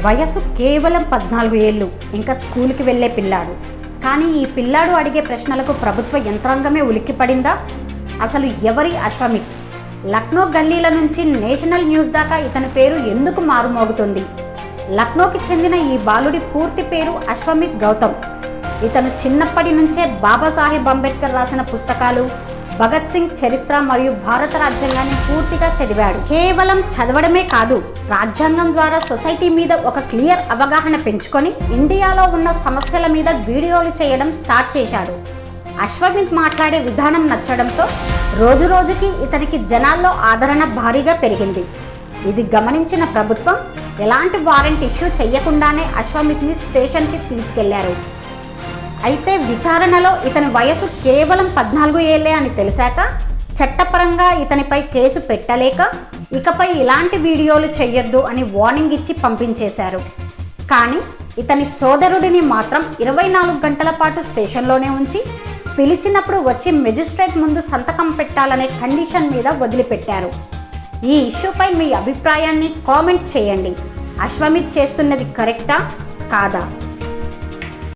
వయసు కేవలం 14 ఏళ్ళు, ఇంకా స్కూల్కి వెళ్ళే పిల్లాడు. కానీ ఈ పిల్లాడు అడిగే ప్రశ్నలకు ప్రభుత్వ యంత్రాంగమే ఉలిక్కిపడిందా? అసలు ఎవరి అశ్వమిత్? లక్నో గల్లీల నుంచి నేషనల్ న్యూస్ దాకా ఇతని పేరు ఎందుకు మారుమోగుతుంది? లక్నోకి చెందిన ఈ బాలుడి పూర్తి పేరు అశ్వమిత్ గౌతమ్. ఇతను చిన్నప్పటి నుంచే బాబాసాహెబ్ అంబేద్కర్ రాసిన పుస్తకాలు, భగత్ సింగ్ చరిత్ర మరియు భారత రాజ్యాంగాన్ని పూర్తిగా చదివాడు. కేవలం చదవడమే కాదు, రాజ్యాంగం ద్వారా సొసైటీ మీద ఒక క్లియర్ అవగాహన పెంచుకొని ఇండియాలో ఉన్న సమస్యల మీద వీడియోలు చేయడం స్టార్ట్ చేశాడు. అశ్వమిత్ మాట్లాడే విధానం నచ్చడంతో రోజు రోజుకి ఇతనికి జనాల్లో ఆదరణ భారీగా పెరిగింది. ఇది గమనించిన ప్రభుత్వం ఎలాంటి వారెంట్ ఇష్యూ చేయకుండానే అశ్వమిత్ని స్టేషన్కి తీసుకెళ్లారు. అయితే విచారణలో ఇతని వయసు కేవలం 14 ఏళ్లే అని తెలిసాక చట్టపరంగా ఇతనిపై కేసు పెట్టలేక ఇకపై ఇలాంటి వీడియోలు చెయ్యొద్దు అని వార్నింగ్ ఇచ్చి పంపించేశారు. కానీ ఇతని సోదరుడిని మాత్రం 24 గంటల పాటు స్టేషన్లోనే ఉంచి పిలిచినప్పుడు వచ్చి మెజిస్ట్రేట్ ముందు సంతకం పెట్టాలనే కండిషన్ మీద వదిలిపెట్టారు. ఈ ఇష్యూపై మీ అభిప్రాయాన్ని కామెంట్ చేయండి. అశ్వమిత్ చేస్తున్నది కరెక్టా కాదా?